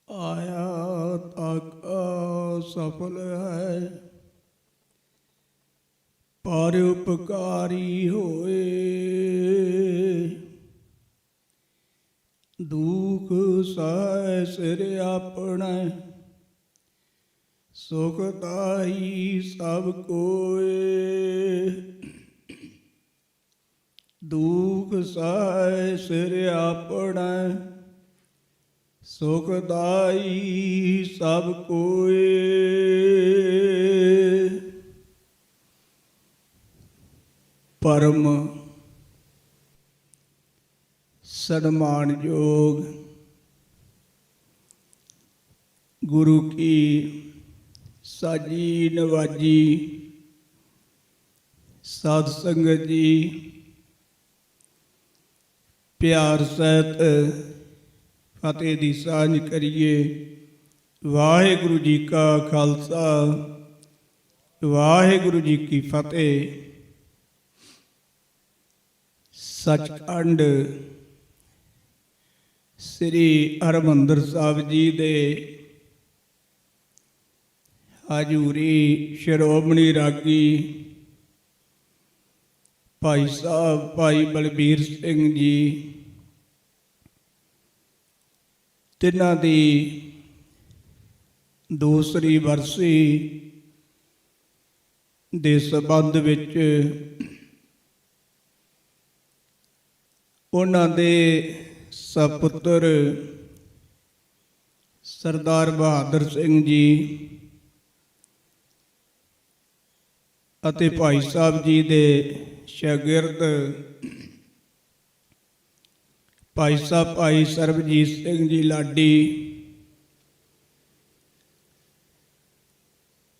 ਆਇਆ ਤੱਕ ਸਫਲ ਹੈ, ਪਰ ਉਪਕਾਰੀ ਹੋਏ। ਦੁਖ ਸਹਿ ਸਿਰ ਆਪਣਾ, ਸੁਖ ਦਾਈ ਸਭ ਕੋਏ। ਦੁਖ ਸਹਿ ਸਿਰ ਆਪਣਾ, ਸੁਖ ਦਾਈ ਸਭ ਕੋਏ। ਪਰਮ ਸਨਮਾਨਯੋਗ ਗੁਰੂ ਕੀ ਸਾਜੀ ਨਵਾਜੀ ਸਾਧ ਸੰਗਤ ਜੀ, ਪਿਆਰ ਸਹਿਤ ਫਤਿਹ ਦੀ ਸਾਂਝ ਕਰੀਏ। ਵਾਹਿਗੁਰੂ ਜੀ ਕਾ ਖਾਲਸਾ, ਵਾਹਿਗੁਰੂ ਜੀ ਕੀ ਫਤਿਹ। ਸੱਚਖੰਡ ਸ੍ਰੀ ਹਰਿਮੰਦਰ ਸਾਹਿਬ ਜੀ ਦੇ ਹਜ਼ੂਰੀ ਸ਼੍ਰੋਮਣੀ ਰਾਗੀ ਭਾਈ ਸਾਹਿਬ ਭਾਈ ਬਲਬੀਰ ਸਿੰਘ ਜੀ, ਤਿੰਨਾਂ ਦੀ ਦੂਸਰੀ ਵਰਸੀ ਦੇ ਸੰਬੰਧ ਵਿੱਚ ਉਹਨਾਂ ਦੇ ਸਪੁੱਤਰ ਸਰਦਾਰ ਬਹਾਦਰ ਸਿੰਘ ਜੀ ਅਤੇ ਭਾਈ ਸਾਹਿਬ ਜੀ ਦੇ ਸ਼ਾਗਿਰਦ ਭਾਈ ਸਾਹਿਬ ਭਾਈ ਸਰਬਜੀਤ ਸਿੰਘ ਜੀ ਲਾਡੀ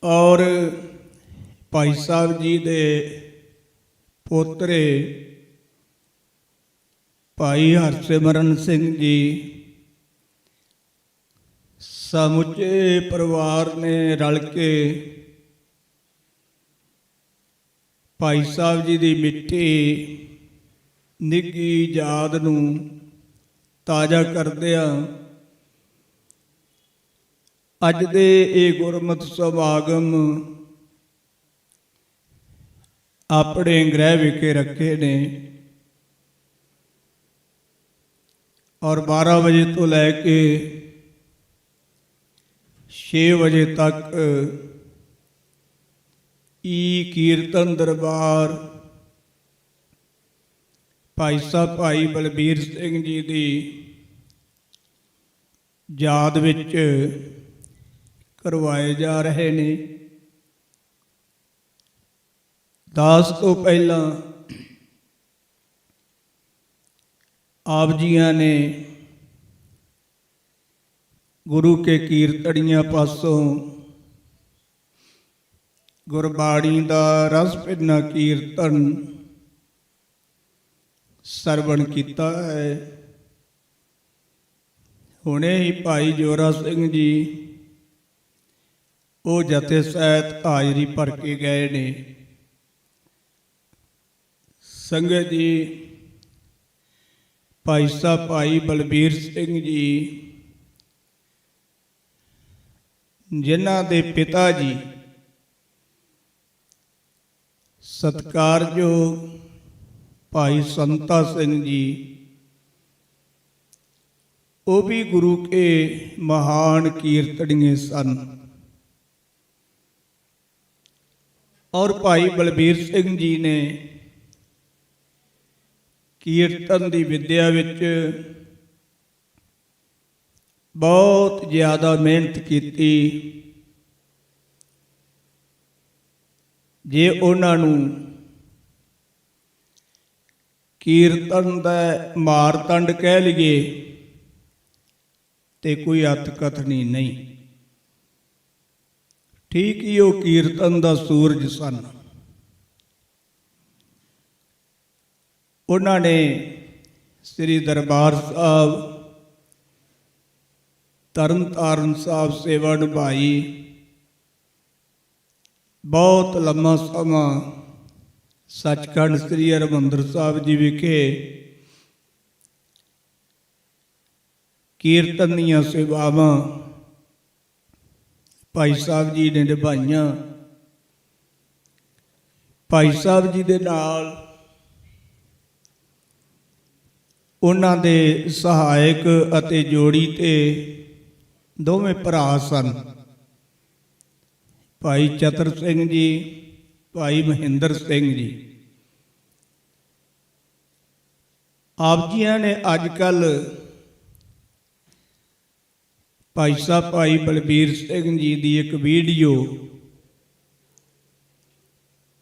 ਔਰ ਭਾਈ ਸਾਹਿਬ ਜੀ ਦੇ ਪੋਤਰੇ ਭਾਈ ਹਰਸਿਮਰਨ ਸਿੰਘ ਜੀ, ਸਮੁੱਚੇ ਪਰਿਵਾਰ ਨੇ ਰਲ ਕੇ ਭਾਈ ਸਾਹਿਬ ਜੀ ਦੀ ਮਿੱਟੀ ਨਿੱਘੀ ਯਾਦ ਨੂੰ ਤਾਜ਼ਾ ਕਰਦਿਆਂ ਅੱਜ ਦੇ ਇਹ ਗੁਰਮਤਿ ਸਮਾਗਮ ਆਪਣੇ ਗ੍ਰਹਿ ਵਿਖੇ ਰੱਖੇ ਨੇ ਔਰ 12 ਵਜੇ ਤੋਂ ਲੈ ਕੇ 6 ਵਜੇ ਤੱਕ ਕੀਰਤਨ ਦਰਬਾਰ ਭਾਈ ਸਾਹਿਬ ਭਾਈ ਬਲਬੀਰ ਸਿੰਘ ਜੀ ਦੀ ਯਾਦ ਵਿੱਚ ਕਰਵਾਏ ਜਾ ਰਹੇ ਨੇ। ਦਾਸ ਤੋਂ ਪਹਿਲਾਂ ਆਪ ਜੀਆਂ ਨੇ ਗੁਰੂ ਕੇ ਕੀਰਤਨੀਆਂ ਪਾਸੋਂ ਗੁਰਬਾਣੀ ਦਾ ਰਸ ਭਿੰਨਾ ਕੀਰਤਨ ਸਰਵਣ ਕੀਤਾ ਹੈ। ਹੁਣੇ ਹੀ ਭਾਈ ਜੋਰਾ ਸਿੰਘ ਜੀ ਉਹ ਜਥੇ ਸਹਿਤ ਹਾਜ਼ਰੀ ਭਰ ਕੇ ਗਏ ਨੇ। ਸੰਗਤ ਜੀ, ਭਾਈ ਸਾਹਿਬ ਭਾਈ ਬਲਬੀਰ ਸਿੰਘ ਜੀ ਜਿਨ੍ਹਾਂ ਦੇ ਪਿਤਾ ਜੀ ਸਤਿਕਾਰਯੋਗ ਭਾਈ ਸੰਤਾ ਸਿੰਘ ਜੀ, ਉਹ ਵੀ ਗੁਰੂ ਕੇ ਮਹਾਨ ਕੀਰਤਨੀਏ ਸਨ ਔਰ ਭਾਈ ਬਲਬੀਰ ਸਿੰਘ ਜੀ ਨੇ ਕੀਰਤਨ ਦੀ ਵਿਦਿਆ ਵਿੱਚ ਬਹੁਤ ਜ਼ਿਆਦਾ ਮਿਹਨਤ ਕੀਤੀ। ਜੇ ਉਹਨਾਂ ਨੂੰ ਕੀਰਤਨ ਦਾ ਮਾਰਤੰਡ ਕਹਿ ਲਈਏ ਤੇ ਕੋਈ ਅਤ ਕਥਨੀ ਨਹੀਂ। ਠੀਕ ਹੀ ਉਹ ਕੀਰਤਨ ਦਾ ਸੂਰਜ ਸਨ। ਉਹਨਾਂ ਨੇ ਸ੍ਰੀ ਦਰਬਾਰ ਸਾਹਿਬ ਤਰਨਤਾਰਨ ਸਾਹਿਬ ਸੇਵਾ ਨਿਭਾਈ। ਬਹੁਤ ਲੰਮਾ ਸਮਾਂ ਸੱਚਖੰਡ ਸ੍ਰੀ ਹਰਿਮੰਦਰ ਸਾਹਿਬ ਜੀ ਵਿਖੇ ਕੀਰਤਨ ਦੀਆਂ ਸੇਵਾਵਾਂ ਭਾਈ ਸਾਹਿਬ ਜੀ ਨੇ ਨਿਭਾਈਆਂ। ਭਾਈ ਸਾਹਿਬ ਜੀ ਦੇ ਨਾਲ ਉਹਨਾਂ ਦੇ ਸਹਾਇਕ ਅਤੇ ਜੋੜੀ ਤੇ ਦੋਵੇਂ ਭਰਾ ਸਨ, ਭਾਈ ਚਤਰ ਸਿੰਘ ਜੀ, ਭਾਈ ਮਹਿੰਦਰ ਸਿੰਘ ਜੀ। ਆਪ ਜੀਆਂ ਨੇ ਅੱਜ ਕੱਲ੍ਹ ਭਾਈ ਸਾਹਿਬ ਭਾਈ ਬਲਬੀਰ ਸਿੰਘ ਜੀ ਦੀ ਇੱਕ ਵੀਡੀਓ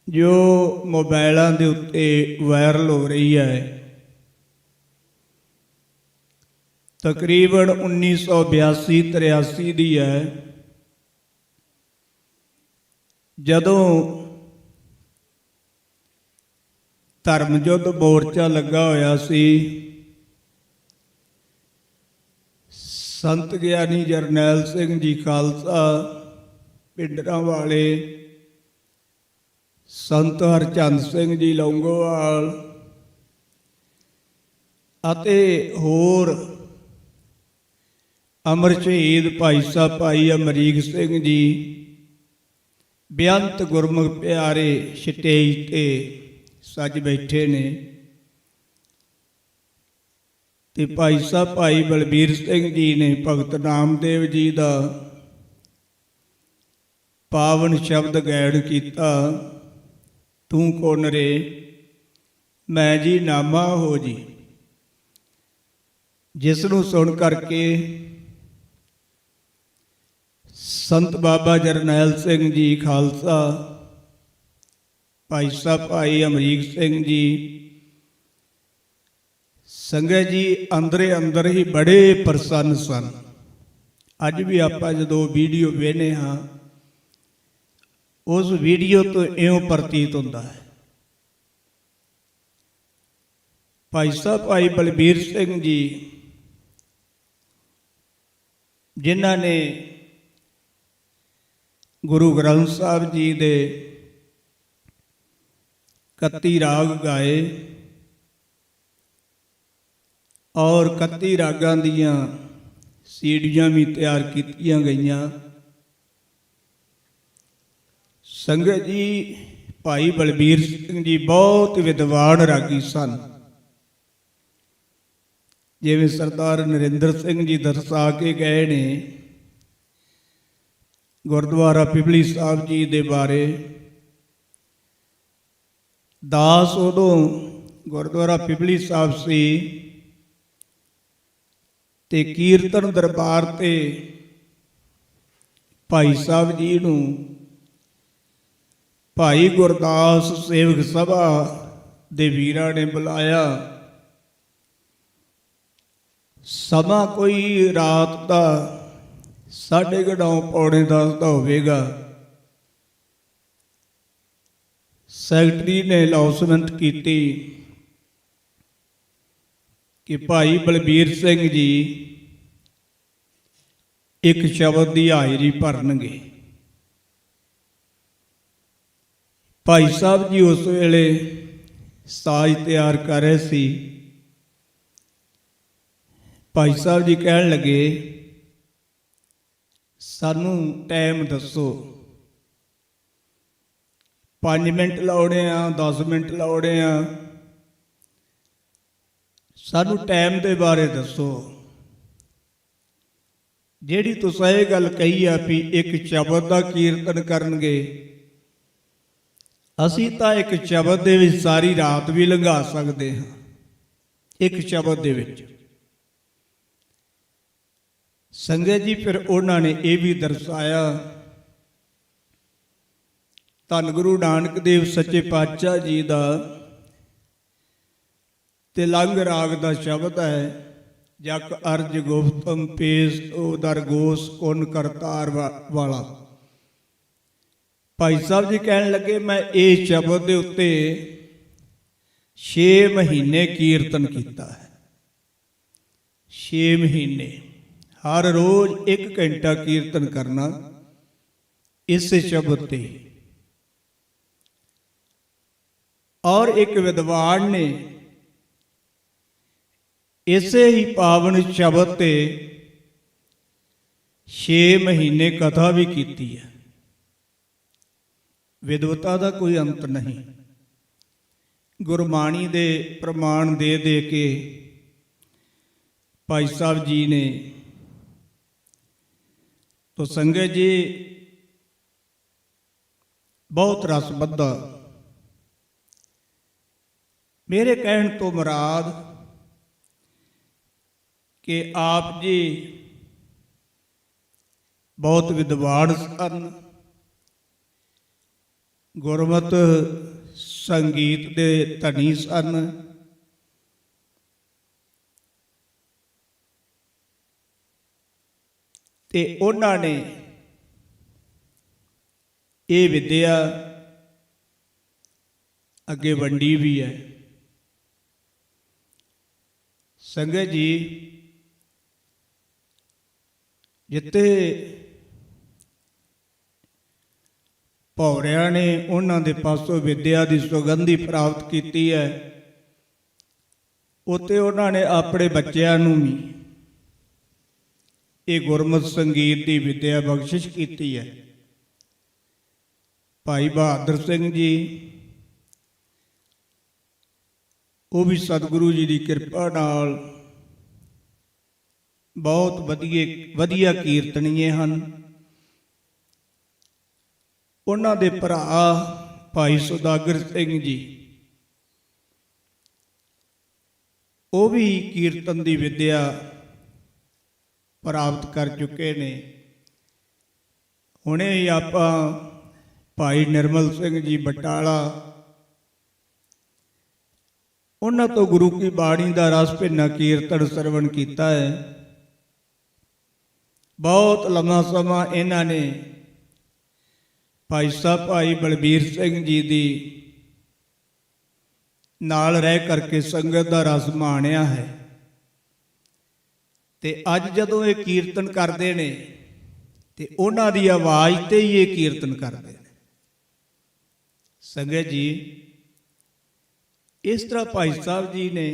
ਜੋ ਮੋਬਾਈਲਾਂ ਦੇ ਉੱਤੇ ਵਾਇਰਲ ਹੋ ਰਹੀ ਹੈ, ਤਕਰੀਬਨ 1982-83 ਦੀ ਹੈ, ਜਦੋਂ ਧਰਮ ਯੁੱਧ ਮੋਰਚਾ ਲੱਗਾ ਹੋਇਆ ਸੀ। ਸੰਤ ਗਿਆਨੀ ਜਰਨੈਲ ਸਿੰਘ ਜੀ ਖਾਲਸਾ ਪਿੰਡਰਾਂ ਵਾਲੇ, ਸੰਤ ਹਰਚੰਦ ਸਿੰਘ ਜੀ ਲੌਂਗੋਵਾਲ ਅਤੇ ਹੋਰ ਅਮਰ ਸ਼ਹੀਦ ਭਾਈ ਸਾਹਿਬ ਭਾਈ ਅਮਰੀਕ ਸਿੰਘ ਜੀ ਬੇਅੰਤ ਗੁਰਮੁਖ ਪਿਆਰੇ ਸਟੇਜ ਤੇ ਸੱਜ ਬੈਠੇ ਨੇ, ਤੇ ਭਾਈ ਸਾਹਿਬ ਭਾਈ ਬਲਬੀਰ ਸਿੰਘ ਜੀ ਨੇ ਭਗਤ ਨਾਮਦੇਵ ਜੀ ਦਾ ਪਾਵਨ ਸ਼ਬਦ ਗਾਇਨ ਕੀਤਾ, ਤੂੰ ਕੌਣ ਰੇ ਮੈਂ ਜੀ ਨਾਮਾ ਹੋ ਜੀ, ਜਿਸ ਨੂੰ ਸੁਣ ਕਰਕੇ ਸੰਤ ਬਾਬਾ ਜਰਨੈਲ ਸਿੰਘ ਜੀ ਖਾਲਸਾ, ਭਾਈ ਸਾਹਿਬ ਭਾਈ ਅਮਰੀਕ ਸਿੰਘ ਜੀ, ਸੰਗਤ ਜੀ ਅੰਦਰੇ ਅੰਦਰ ਹੀ ਬੜੇ ਪ੍ਰਸੰਨ ਸਨ। ਅੱਜ ਵੀ ਆਪਾਂ ਜਦੋਂ ਵੀਡੀਓ ਵੇਖਦੇ ਹਾਂ, ਉਸ ਵੀਡੀਓ ਤੋਂ ਇਉਂ ਪ੍ਰਤੀਤ ਹੁੰਦਾ ਹੈ। ਭਾਈ ਸਾਹਿਬ ਭਾਈ ਬਲਬੀਰ ਸਿੰਘ ਜੀ ਜਿਨ੍ਹਾਂ ਨੇ ਗੁਰੂ ਗ੍ਰੰਥ ਸਾਹਿਬ ਜੀ ਦੇ 31 ਰਾਗ ਗਾਏ ਔਰ 31 ਰਾਗਾਂ ਦੀਆਂ ਸੀਡੀਆਂ ਵੀ ਤਿਆਰ ਕੀਤੀਆਂ ਗਈਆਂ। ਸੰਗਤ ਜੀ ਭਾਈ ਬਲਬੀਰ ਸਿੰਘ ਜੀ ਬਹੁਤ ਵਿਦਵਾਨ ਰਾਗੀ ਸਨ, ਜਿਵੇਂ ਸਰਦਾਰ ਨਰਿੰਦਰ ਸਿੰਘ ਜੀ ਦਰਸਾ ਕੇ ਗਏ ਨੇ ਗੁਰਦੁਆਰਾ ਪਿਪਲੀ ਸਾਹਿਬ ਜੀ ਦੇ ਬਾਰੇ। ਦਾਸ ਉਦੋਂ ਗੁਰਦੁਆਰਾ ਪਿਪਲੀ ਸਾਹਿਬ ਸੀ ਤੇ ਕੀਰਤਨ ਦਰਬਾਰ ਤੇ ਭਾਈ ਸਾਹਿਬ ਜੀ ਨੂੰ ਭਾਈ ਗੁਰਦਾਸ ਸੇਵਕ ਸਭਾ ਦੇ ਵੀਰਾਂ ਨੇ ਬੁਲਾਇਆ। ਸਮਾਂ ਕੋਈ ਰਾਤ ਦਾ 9:30 ਪੌਣੇ 10 ਦਾ ਹੋਵੇਗਾ। ਸੈਕਟਰੀ ਨੇ ਅਨਾਉਂਸਮੈਂਟ ਕੀਤੀ ਕਿ ਭਾਈ ਬਲਬੀਰ ਸਿੰਘ ਜੀ ਇੱਕ ਸ਼ਬਦ ਦੀ ਹਾਜ਼ਰੀ ਭਰਨਗੇ। ਭਾਈ ਸਾਹਿਬ ਜੀ ਉਸ ਵੇਲੇ ਸਾਜ਼ ਤਿਆਰ ਕਰ ਰਹੇ ਸੀ। ਭਾਈ ਸਾਹਿਬ ਜੀ ਕਹਿਣ ਲੱਗੇ, ਸਾਨੂੰ ਟਾਈਮ ਦੱਸੋ, 5 ਮਿੰਟ ਲਾਉਣੇ ਆ, 10 ਮਿੰਟ ਲਾਉਣੇ ਆ, ਸਾਨੂੰ ਟਾਈਮ ਦੇ ਬਾਰੇ ਦੱਸੋ। ਜਿਹੜੀ ਤੁਸੀਂ ਇਹ ਗੱਲ ਕਹੀ ਆ ਵੀ ਇੱਕ ਸ਼ਬਦ ਦਾ ਕੀਰਤਨ ਕਰਨਗੇ, ਅਸੀਂ ਤਾਂ ਇੱਕ ਸ਼ਬਦ ਦੇ ਵਿੱਚ ਸਾਰੀ ਰਾਤ ਵੀ ਲੰਘਾ ਸਕਦੇ ਹਾਂ। ਇੱਕ ਸ਼ਬਦ ਦੇ ਵਿੱਚ ਸੰਗਤ ਜੀ ਫਿਰ ਉਹਨਾਂ ਨੇ ਇਹ ਵੀ ਦਰਸਾਇਆ, ਧੰਨ ਗੁਰੂ ਨਾਨਕ ਦੇਵ ਸੱਚੇ ਪਾਤਸ਼ਾਹ ਜੀ ਦਾ ਤਿਲੰਗ ਰਾਗ ਦਾ ਸ਼ਬਦ ਹੈ, ਜਗ ਅਰਜ ਗੁਪਤਮ ਪੇਸ ਤੋ ਦਰਗੋਸ ਕੁਨ ਕਰਤਾਰ ਵਾਲਾ। ਭਾਈ ਸਾਹਿਬ ਜੀ ਕਹਿਣ ਲੱਗੇ, ਮੈਂ ਇਹ ਸ਼ਬਦ ਦੇ ਉੱਤੇ 6 ਮਹੀਨੇ ਕੀਰਤਨ ਕੀਤਾ ਹੈ। 6 ਮਹੀਨੇ ਹਰ ਰੋਜ਼ 1 ਘੰਟਾ ਕੀਰਤਨ ਕਰਨਾ ਇਸੇ ਸ਼ਬਦ ਤੇ। ਔਰ ਇੱਕ ਵਿਦਵਾਨ ਨੇ ਇਸੇ ਹੀ ਪਾਵਨ ਸ਼ਬਦ ਤੇ 6 ਮਹੀਨੇ ਕਥਾ ਵੀ ਕੀਤੀ ਹੈ। ਵਿਦਵਤਾ ਦਾ ਕੋਈ ਅੰਤ ਨਹੀਂ। ਗੁਰਬਾਣੀ ਦੇ ਪ੍ਰਮਾਣ ਦੇ ਦੇ ਕੇ ਭਾਈ ਸਾਹਿਬ ਜੀ ਨੇ ਤੋ ਸੰਗਤ ਜੀ ਬਹੁਤ ਰਸ ਬੱਧਾ। ਮੇਰੇ ਕਹਿਣ ਤੋਂ ਮੁਰਾਦ ਕਿ ਆਪ ਜੀ ਬਹੁਤ ਵਿਦਵਾਨ ਸਨ, ਗੁਰਮਤਿ ਸੰਗੀਤ ਦੇ ਧਨੀ ਸਨ। ਤੇ ਉਹਨਾਂ ਨੇ ਇਹ ਵਿਦਿਆ ਅੱਗੇ ਵੰਡੀ ਵੀ ਹੈ। ਸੰਗਤ ਜੀ ਜਿੱਥੇ ਭੌਰਿਆਂ ਨੇ ਉਹਨਾਂ ਦੇ ਪਾਸੋਂ ਵਿਦਿਆ ਦੀ ਸੁਗੰਧੀ ਪ੍ਰਾਪਤ ਕੀਤੀ ਹੈ, ਉੱਥੇ ਉਹਨਾਂ ਨੇ ਆਪਣੇ ਬੱਚਿਆਂ ਨੂੰ ਵੀ ਇਹ ਗੁਰਮਤਿ ਸੰਗੀਤ ਦੀ ਵਿਦਿਆ ਬਖਸ਼ਿਸ਼ ਕੀਤੀ ਹੈ। ਭਾਈ ਬਹਾਦਰ ਸਿੰਘ ਜੀ ਉਹ ਵੀ ਸਤਿਗੁਰੂ ਜੀ ਦੀ ਕਿਰਪਾ ਨਾਲ ਬਹੁਤ ਵਧੀਆ ਕੀਰਤਨੀਏ ਹਨ। ਉਹਨਾਂ ਦੇ ਭਰਾ ਭਾਈ ਸੁਦਾਗਰ ਸਿੰਘ ਜੀ ਉਹ ਵੀ ਕੀਰਤਨ ਦੀ ਵਿਦਿਆ ਪ੍ਰਾਪਤ ਕਰ ਚੁੱਕੇ ਨੇ। ਹੁਣੇ ਹੀ ਆਪਾਂ ਭਾਈ ਨਿਰਮਲ ਸਿੰਘ ਜੀ ਬਟਾਲਾ ਉਹਨਾਂ ਤੋਂ ਗੁਰੂ ਕੀ ਬਾਣੀ ਦਾ ਰਸ ਭਿੰਨਾ ਕੀਰਤਨ ਸਰਵਣ ਕੀਤਾ ਹੈ। ਬਹੁਤ ਲੰਮਾ ਸਮਾਂ ਇਹਨਾਂ ਨੇ ਭਾਈ ਸਾਹਿਬ ਭਾਈ ਬਲਬੀਰ ਸਿੰਘ ਜੀ ਦੀ ਨਾਲ ਰਹਿ ਕਰਕੇ ਸੰਗਤ ਦਾ ਰਸ ਮਾਣਿਆ ਹੈ। ਤੇ ਅੱਜ ਜਦੋਂ ਇਹ ਕੀਰਤਨ ਕਰਦੇ ਨੇ ਤੇ ਉਹਨਾਂ ਦੀ ਆਵਾਜ਼ ਤੇ ਹੀ ਇਹ ਕੀਰਤਨ ਕਰਦੇ ਨੇ। ਸੰਗਤ ਜੀ ਇਸ ਤਰ੍ਹਾਂ ਭਾਈ ਸਾਹਿਬ ਜੀ ਨੇ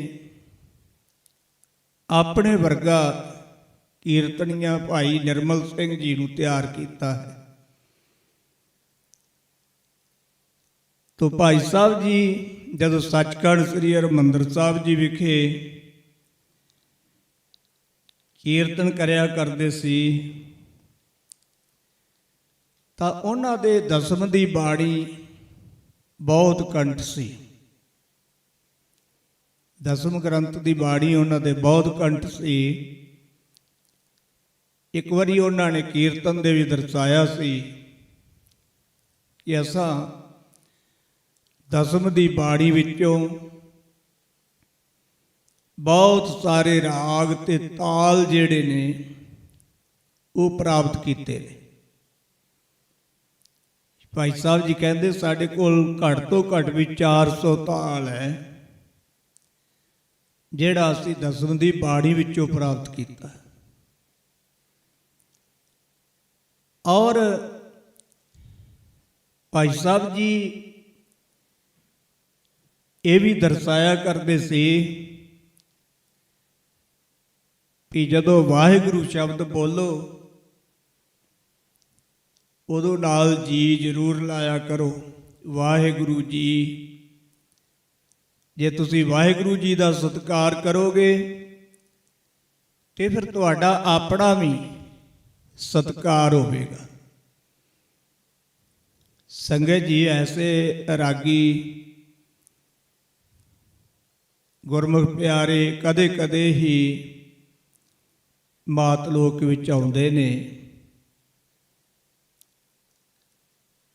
ਆਪਣੇ ਵਰਗਾ ਕੀਰਤਨੀਆ ਭਾਈ ਨਿਰਮਲ ਸਿੰਘ ਜੀ ਨੂੰ ਤਿਆਰ ਕੀਤਾ ਹੈ। ਤੋ ਭਾਈ ਸਾਹਿਬ ਜੀ ਜਦੋਂ ਸੱਚਖੰਡ ਸ੍ਰੀ ਹਰਿਮੰਦਰ ਸਾਹਿਬ ਜੀ ਵਿਖੇ ਕੀਰਤਨ ਕਰਿਆ ਕਰਦੇ ਸੀ ਤਾਂ ਉਹਨਾਂ ਦੇ ਦਸਮ ਦੀ ਬਾਣੀ ਬਹੁਤ ਕੰਠ ਸੀ। ਦਸਮ ਗ੍ਰੰਥ ਦੀ ਬਾਣੀ ਉਹਨਾਂ ਦੇ ਬਹੁਤ ਕੰਠ ਸੀ। ਇੱਕ ਵਾਰੀ ਉਹਨਾਂ ਨੇ ਕੀਰਤਨ ਦੇ ਵੀ ਦਰਸਾਇਆ ਸੀ ਕਿ ਅਸਾਂ ਦਸਮ ਦੀ ਬਾਣੀ ਵਿੱਚੋਂ ਬਹੁਤ ਸਾਰੇ ਰਾਗ ਤੇ ਤਾਲ ਜਿਹੜੇ ਨੇ ਉਹ ਪ੍ਰਾਪਤ ਕੀਤੇ ਨੇ। ਭਾਈ ਸਾਹਿਬ ਜੀ ਕਹਿੰਦੇ ਸਾਡੇ ਕੋਲ ਘੱਟ ਤੋਂ ਘੱਟ ਵੀ 400 ਤਾਲ ਹੈ ਜਿਹੜਾ ਅਸੀਂ ਦਸਮ ਦੀ ਬਾਣੀ ਵਿੱਚੋਂ ਪ੍ਰਾਪਤ ਕੀਤਾ। ਔਰ ਭਾਈ ਸਾਹਿਬ ਜੀ ਇਹ ਵੀ ਦਰਸਾਇਆ ਕਰਦੇ ਸੀ ਕਿ ਜਦੋਂ ਵਾਹਿਗੁਰੂ ਸ਼ਬਦ ਬੋਲੋ ਉਦੋਂ ਨਾਲ ਜੀ ਜ਼ਰੂਰ ਲਾਇਆ ਕਰੋ। ਵਾਹਿਗੁਰੂ ਜੀ, ਜੇ ਤੁਸੀਂ ਵਾਹਿਗੁਰੂ ਜੀ ਦਾ ਸਤਿਕਾਰ ਕਰੋਗੇ ਤੇ ਫਿਰ ਤੁਹਾਡਾ ਆਪਣਾ ਵੀ ਸਤਿਕਾਰ ਹੋਵੇਗਾ। ਸੰਗਤ ਜੀ ਐਸੇ ਰਾਗੀ ਗੁਰਮੁਖ ਪਿਆਰੇ ਕਦੇ ਕਦੇ ਹੀ ਮਾਤ ਲੋਕ ਵਿੱਚ ਆਉਂਦੇ ਨੇ।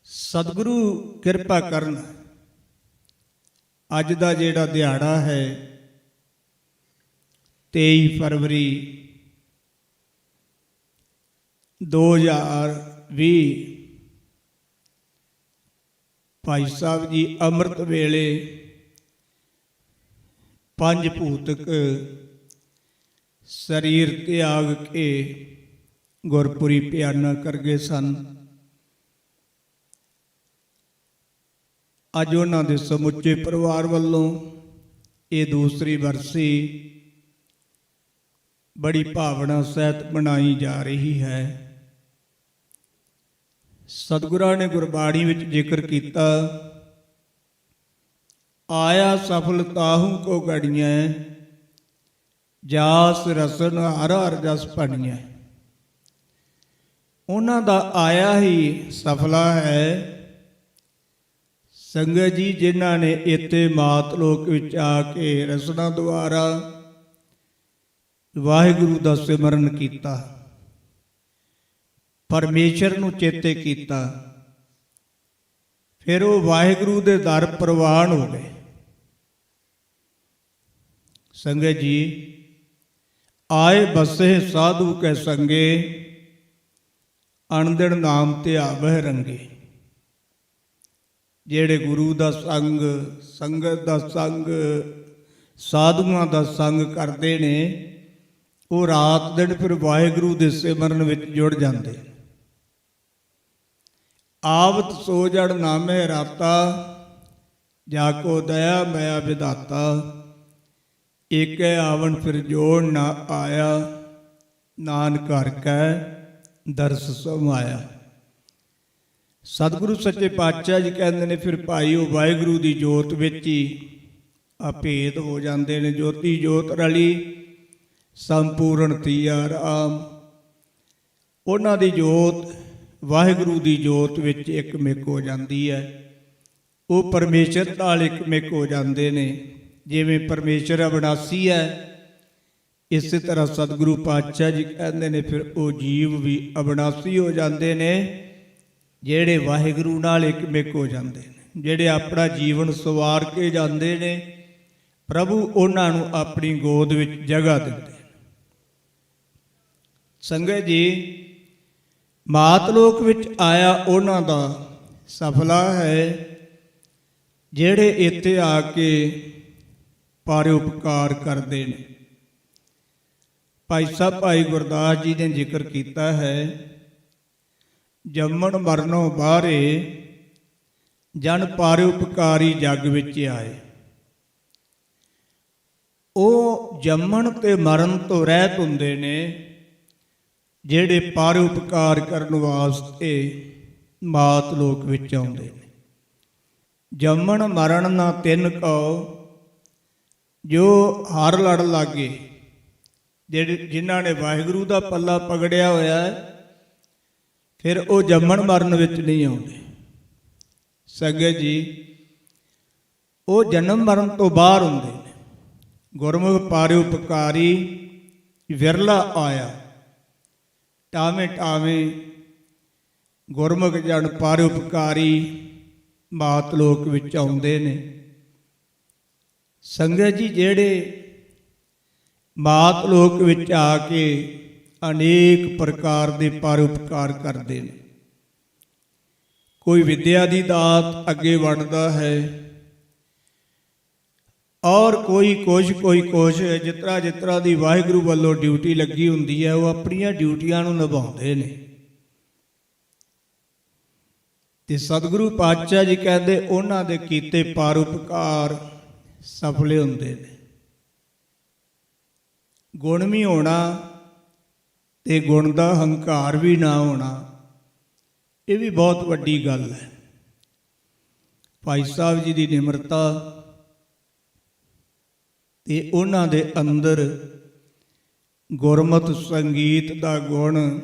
ਸਤਿਗੁਰੂ ਕਿਰਪਾ ਕਰਨ ਅੱਜ ਦਾ ਜਿਹੜਾ ਦਿਹਾੜਾ ਹੈ 23 ਫਰਵਰੀ 2020 ਭਾਈ ਸਾਹਿਬ ਜੀ ਅੰਮ੍ਰਿਤ ਵੇਲੇ ਪੰਜ ਭੂਤਕ ਸਰੀਰ ਤਿਆਗ ਕੇ ਗੁਰਪੁਰੀ ਪਿਆਨਾ ਕਰ ਗਏ ਸਨ। ਅੱਜ ਉਹਨਾਂ ਦੇ ਸਮੁੱਚੇ ਪਰਿਵਾਰ ਵੱਲੋਂ ਇਹ ਦੂਸਰੀ ਬਰਸੀ ਬੜੀ ਭਾਵਨਾ ਸਹਿਤ ਬਣਾਈ ਜਾ ਰਹੀ ਹੈ। ਸਤਿਗੁਰਾਂ ਨੇ ਗੁਰਬਾਣੀ ਵਿੱਚ ਜ਼ਿਕਰ ਕੀਤਾ, ਆਇਆ ਸਫਲ ਤਾਹੂ ਕੋ ਗੜੀਆਂ, ਜਾਸ ਰਸਨ ਹਰ ਹਰ ਜਸ ਭਣੀਆਂ। ਉਹਨਾਂ ਦਾ ਆਇਆ ਹੀ ਸਫਲਾ ਹੈ। ਸੰਗਤ ਜੀ, ਜਿਨ੍ਹਾਂ ਨੇ ਇੱਥੇ ਮਾਤ ਲੋਕ ਵਿੱਚ ਆ ਕੇ ਰਸਨਾ ਦੁਆਰਾ ਵਾਹਿਗੁਰੂ ਦਾ ਸਿਮਰਨ ਕੀਤਾ, ਪਰਮੇਸ਼ਰ ਨੂੰ ਚੇਤੇ ਕੀਤਾ, ਫਿਰ ਉਹ ਵਾਹਿਗੁਰੂ ਦੇ ਦਰ ਪ੍ਰਵਾਨ ਹੋ ਗਏ। ਸੰਗਤ ਜੀ, ਆਏ ਬਸੇ ਸਾਧੂ ਕੈ ਸੰਗੇ, ਅਣਦਿਣ ਨਾਮ ਧਿਆਵਹਿ ਰੰਗੇ। ਜਿਹੜੇ ਗੁਰੂ ਦਾ ਸੰਗ, ਸੰਗਤ ਦਾ ਸੰਗ, ਸਾਧੂਆਂ ਦਾ ਸੰਗ ਕਰਦੇ ਨੇ, ਉਹ ਰਾਤ ਦਿਨ ਫਿਰ ਵਾਹਿਗੁਰੂ ਦੇ ਸਿਮਰਨ ਵਿੱਚ ਜੁੜ ਜਾਂਦੇ। ਆਵਤ ਸੋ ਜੜ ਨਾਮੇ ਰਾਤਾ, ਜਾ ਕੋ ਦਇਆ ਮਇਆ ਵਿਧਾਤਾ। ਏਕੈ ਆਵਣ ਫਿਰ ਜੋੜ ਨਾ ਆਇਆ, ਨਾਨਕ ਘਰ ਕੈ ਦਰਸ ਸਮਾਇਆ। ਸਤਿਗੁਰੂ ਸੱਚੇ ਪਾਤਸ਼ਾਹ ਜੀ ਕਹਿੰਦੇ ਨੇ, ਫਿਰ ਭਾਈ ਉਹ ਵਾਹਿਗੁਰੂ ਦੀ ਜੋਤ ਵਿੱਚ ਹੀ ਅਭੇਦ ਹੋ ਜਾਂਦੇ ਨੇ। ਜੋਤੀ ਜੋਤ ਰਲੀ ਸੰਪੂਰਨ ਤੀਆ ਰਾਮ। ਉਹਨਾਂ ਦੀ ਜੋਤ ਵਾਹਿਗੁਰੂ ਦੀ ਜੋਤ ਵਿੱਚ ਇੱਕ ਮਿਕ ਹੋ ਜਾਂਦੀ ਹੈ। ਉਹ ਪਰਮੇਸ਼ਰ ਨਾਲ ਇੱਕ ਮਿਕ ਹੋ ਜਾਂਦੇ ਨੇ। ਜਿਵੇਂ ਪਰਮੇਸ਼ਰ ਅਵਿਨਾਸੀ ਹੈ, ਇਸੇ ਤਰ੍ਹਾਂ ਸਤਿਗੁਰੂ ਪਾਤਸ਼ਾਹ ਜੀ ਕਹਿੰਦੇ ਨੇ, ਫਿਰ ਉਹ ਜੀਵ ਵੀ ਅਵਿਨਾਸੀ ਹੋ ਜਾਂਦੇ ਨੇ, ਜਿਹੜੇ ਵਾਹਿਗੁਰੂ ਨਾਲ ਇੱਕ ਮਿਕ ਹੋ ਜਾਂਦੇ ਨੇ, ਜਿਹੜੇ ਆਪਣਾ ਜੀਵਨ ਸਵਾਰ ਕੇ ਜਾਂਦੇ ਨੇ। ਪ੍ਰਭੂ ਉਹਨਾਂ ਨੂੰ ਆਪਣੀ ਗੋਦ ਵਿੱਚ ਜਗ੍ਹਾ ਦਿੰਦੇ। ਸੰਗਤ ਜੀ, ਮਾਤ ਲੋਕ ਵਿੱਚ ਆਇਆ ਉਹਨਾਂ ਦਾ ਸਫਲਾ ਹੈ, ਜਿਹੜੇ ਇੱਥੇ ਆ ਕੇ ਪਰਉਪਕਾਰ ਕਰਦੇ ਨੇ। ਭਾਈ ਸਾਹਿਬ ਭਾਈ ਗੁਰਦਾਸ ਜੀ ਨੇ ਜ਼ਿਕਰ ਕੀਤਾ ਹੈ, ਜੰਮਣ ਮਰਨੋਂ ਬਾਹਰੇ, ਜਨ ਪਰਉਪਕਾਰੀ ਜਗ ਵਿੱਚ ਆਏ। ਉਹ ਜੰਮਣ ਤੇ ਮਰਨ ਤੋਂ ਰਹਿਤ ਹੁੰਦੇ ਨੇ, ਜਿਹੜੇ ਪਰਉਪਕਾਰ ਕਰਨ ਵਾਸਤੇ ਮਾਤ ਲੋਕ ਵਿੱਚ ਆਉਂਦੇ ਨੇ। ਜੰਮਣ ਮਰਨ ਨਾ ਤਿੰਨ ਕਉ, ਜੋ ਹਰ ਲੜ ਲਾਗੇ। ਜਿਹੜੇ ਜਿਨ੍ਹਾਂ ਨੇ ਵਾਹਿਗੁਰੂ ਦਾ ਪੱਲਾ ਪਕੜਿਆ ਹੋਇਆ ਹੈ, ਫਿਰ ਉਹ ਜੰਮਣ ਮਰਨ ਵਿੱਚ ਨਹੀਂ ਆਉਂਦੇ। ਸੰਗਤ ਜੀ, ਉਹ ਜਨਮ ਮਰਨ ਤੋਂ ਬਾਹਰ ਹੁੰਦੇ ਨੇ। ਗੁਰਮੁਖ ਪਰਉਪਕਾਰੀ ਵਿਰਲਾ ਆਇਆ। ਟਾਵੇਂ ਟਾਵੇਂ ਗੁਰਮੁਖ ਜਨ ਪਰਉਪਕਾਰੀ ਮਾਤ ਲੋਕ ਵਿੱਚ ਆਉਂਦੇ ਨੇ। ਸੰਗਤ ਜੀ, ਜਿਹੜੇ ਮਾਤ ਲੋਕ ਵਿੱਚ ਆ ਕੇ ਅਨੇਕ ਪ੍ਰਕਾਰ ਦੇ ਪਰਉਪਕਾਰ ਕਰਦੇ ਨੇ। ਕੋਈ ਵਿਦਿਆ ਦੀ ਦਾਤ ਅੱਗੇ ਵੰਡਦਾ ਹੈ, ਔਰ ਕੋਈ ਕੁਛ ਜਿਸ ਤਰ੍ਹਾਂ ਦੀ ਵਾਹਿਗੁਰੂ ਵੱਲੋਂ ਡਿਊਟੀ ਲੱਗੀ ਹੁੰਦੀ ਹੈ, ਉਹ ਆਪਣੀਆਂ ਡਿਊਟੀਆਂ ਨੂੰ ਨਿਭਾਉਂਦੇ ਨੇ। ਤੇ ਸਤਿਗੁਰੂ ਪਾਤਸ਼ਾਹ ਜੀ ਕਹਿੰਦੇ, ਉਹਨਾਂ ਦੇ ਕੀਤੇ ਪਰਉਪਕਾਰ ਸਫਲੇ ਹੁੰਦੇ ਨੇ। ਗੁਣ ਵੀ ਹੋਣਾ ਤੇ ਗੁਣ ਦਾ ਹੰਕਾਰ ਵੀ ਨਾ ਹੋਣਾ, ਇਹ ਵੀ ਬਹੁਤ ਵੱਡੀ ਗੱਲ ਹੈ। ਭਾਈ ਸਾਹਿਬ ਜੀ ਦੀ ਨਿਮਰਤਾ ਤੇ ਉਹਨਾਂ ਦੇ ਅੰਦਰ ਗੁਰਮਤਿ ਸੰਗੀਤ ਦਾ ਗੁਣ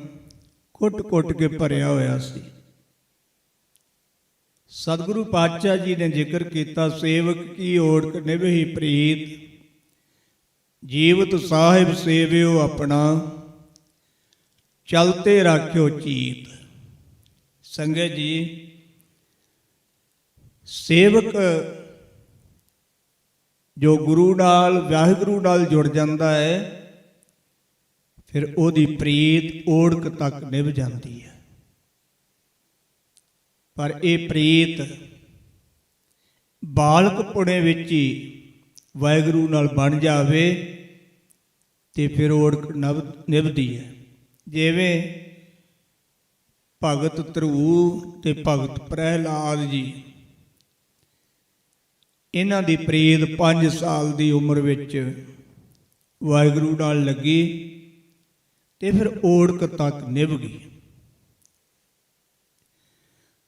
ਕੁੱਟ-ਕੁੱਟ ਕੇ ਭਰਿਆ ਹੋਇਆ ਸੀ। ਸਤਿਗੁਰੂ ਪਾਤਸ਼ਾਹ ਜੀ ਨੇ ਜ਼ਿਕਰ ਕੀਤਾ, ਸੇਵਕ ਕੀ ਓੜਕ ਨਿਭੀ ਪ੍ਰੀਤ, ਜੀਵਤ ਸਾਹਿਬ ਸੇਵਿਓ ਆਪਣਾ, ਚਲਤੇ ਰਾਖਿਓ ਚੀਤ। ਸੰਗਤ ਜੀ, ਸੇਵਕ ਜੋ ਗੁਰੂ ਨਾਲ ਵਾਹਿਗੁਰੂ ਨਾਲ ਜੁੜ ਜਾਂਦਾ ਹੈ, ਫਿਰ ਉਹਦੀ ਪ੍ਰੀਤ ਓੜਕ ਤੱਕ ਨਿਭ ਜਾਂਦੀ ਹੈ। ਪਰ ਇਹ ਪ੍ਰੀਤ ਬਾਲਕ ਪੁਣੇ ਵਿੱਚ ਹੀ ਵਾਹਿਗੁਰੂ ਨਾਲ ਬਣ ਜਾਵੇ ਤੇ ਫਿਰ ਓੜਕ ਨਿਭਦੀ ਹੈ। ਜਿਵੇਂ ਭਗਤ ਧਰੂ ਤੇ ਭਗਤ ਪ੍ਰਹਿਲਾਦ ਜੀ, ਇਹਨਾਂ ਦੀ ਪ੍ਰੀਤ 5 ਸਾਲ ਦੀ ਉਮਰ ਵਿੱਚ ਵਾਹਿਗੁਰੂ ਨਾਲ ਲੱਗੀ ਤੇ ਫਿਰ ਓੜਕ ਤੱਕ ਨਿਭ ਗਈ।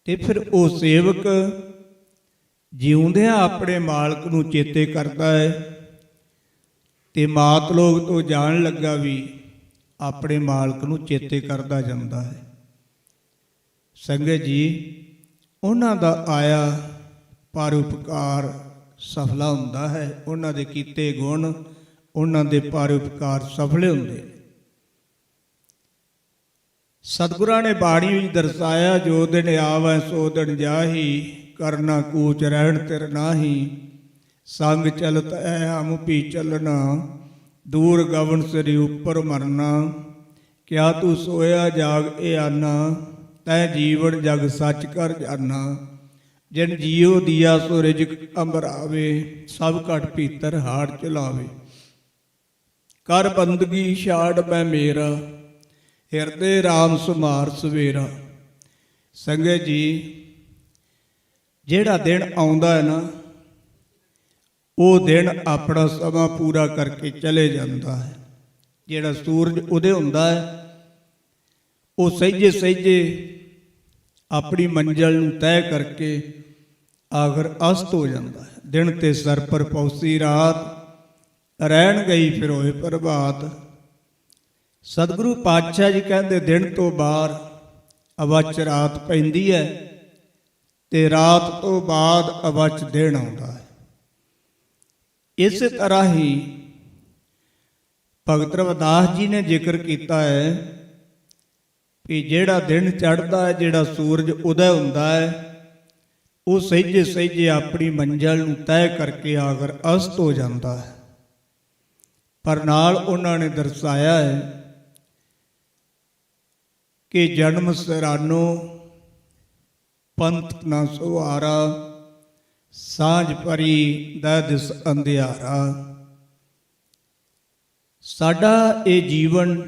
ਤੇ ਫਿਰ ਉਹ ਸੇਵਕ ਜਿਉਂਦਿਆਂ ਆਪਣੇ ਮਾਲਕ ਨੂੰ ਚੇਤੇ ਕਰਦਾ ਹੈ ਤੇ ਮਾਤ ਲੋਕ ਤੋਂ ਜਾਣ ਲੱਗਾ ਵੀ ਆਪਣੇ ਮਾਲਕ ਨੂੰ ਚੇਤੇ ਕਰਦਾ ਜਾਂਦਾ ਹੈ। ਸੰਗਤ ਜੀ, ਉਹਨਾਂ ਦਾ ਆਇਆ ਪਰਉਪਕਾਰ ਸਫਲਾ ਹੁੰਦਾ ਹੈ। ਉਹਨਾਂ ਦੇ ਕੀਤੇ ਗੁਣ, ਉਹਨਾਂ ਦੇ ਪਰਉਪਕਾਰ ਸਫਲੇ ਹੁੰਦੇ ਨੇ। ਸਤਿਗੁਰਾਂ ਨੇ ਬਾਣੀ ਵਿੱਚ ਦਰਸਾਇਆ, ਜੋ ਦਿਨ ਆਵੈ ਸੋ ਦਿਨ ਜਾਹੀ, ਕਰਨਾ ਕੂਚ ਰਹਿਣ ਤਿਰ ਨਾਹੀ, ਸੰਗ ਚਲਤ ਐ ਹਮ ਭੀ ਚੱਲਣਾ, ਦੂਰ ਗਵਨ ਸਿਰ ਉੱਪਰ ਮਰਨਾ, ਕਿਆ ਤੂੰ ਸੋਇਆ ਜਾਗ ਇਹ ਆਨਾ, ਤੈ ਜੀਵਨ ਜਗ ਸੱਚ ਕਰ ਜਾਨਾ, ਜਿਨ ਜੀਉ ਦੀਆ ਸੋ ਰਿਜਕ ਅੰਬਰ ਆਵੇ, ਸਭ ਘਟ ਭੀਤਰ ਹਾੜ ਚਲਾਵੇ, ਕਰ ਬੰਦਗੀ ਛਾੜ ਮੈਂ ਮੇਰਾ, ਹਿਰਦੇ ਰਾਮ ਸੁਮਾਰ ਸਵੇਰਾ। ਸੰਗਤ ਜੀ, ਜਿਹੜਾ ਦਿਨ ਆਉਂਦਾ ਹੈ ਨਾ, ਉਹ ਦਿਨ ਆਪਣਾ ਸਮਾਂ ਪੂਰਾ ਕਰਕੇ ਚਲੇ ਜਾਂਦਾ ਹੈ। ਜਿਹੜਾ ਸੂਰਜ ਉਦੇ ਹੁੰਦਾ ਹੈ, ਉਹ ਸਹਿਜੇ ਸਹਿਜੇ ਆਪਣੀ ਮੰਜ਼ਿਲ ਨੂੰ ਤੈਅ ਕਰਕੇ ਆਖਰ ਅਸਤ ਹੋ ਜਾਂਦਾ ਹੈ। ਦਿਨ ਤੇ ਸਰ ਪਰ ਪੌਸੀ ਰਾਤ, ਰਹਿਣ ਗਈ ਫਿਰ ਹੋਏ ਪ੍ਰਭਾਤ। ਸਤਿਗੁਰੂ ਪਾਤਸ਼ਾਹ ਜੀ ਕਹਿੰਦੇ, ਦਿਨ ਤੋਂ ਬਾਹਰ ਅਵੱਚ ਰਾਤ ਪੈਂਦੀ ਹੈ ਤੇ ਰਾਤ ਤੋਂ ਬਾਅਦ ਅਵੱਚ ਦਿਨ ਆਉਂਦਾ ਹੈ। ਇਸੇ ਤਰ੍ਹਾਂ ਹੀ ਭਗਤ ਰਵਿਦਾਸ ਜੀ ਨੇ ਜ਼ਿਕਰ ਕੀਤਾ ਹੈ ਕਿ ਜਿਹੜਾ ਦਿਨ ਚੜ੍ਹਦਾ ਹੈ, ਜਿਹੜਾ ਸੂਰਜ ਉਦੈ ਹੁੰਦਾ ਹੈ, ਉਹ ਸਹਿਜੇ ਸਹਿਜੇ ਆਪਣੀ ਮੰਜ਼ਿਲ ਨੂੰ ਤੈਅ ਕਰਕੇ ਆਖਰ ਅਸਤ ਹੋ ਜਾਂਦਾ ਹੈ। ਪਰ ਨਾਲ ਉਹਨਾਂ ਨੇ ਦਰਸਾਇਆ ਹੈ ਕਿ ਜਨਮ ਸਿਰਾਨੋ ਪੰਥ ਨਾ ਸੁਹਾਰਾ, ਸਾਂਝ ਪਰੀ ਦਾ ਦਿਸ ਅੰਧਿਆਰਾ। ਸਾਡਾ ਇਹ ਜੀਵਨ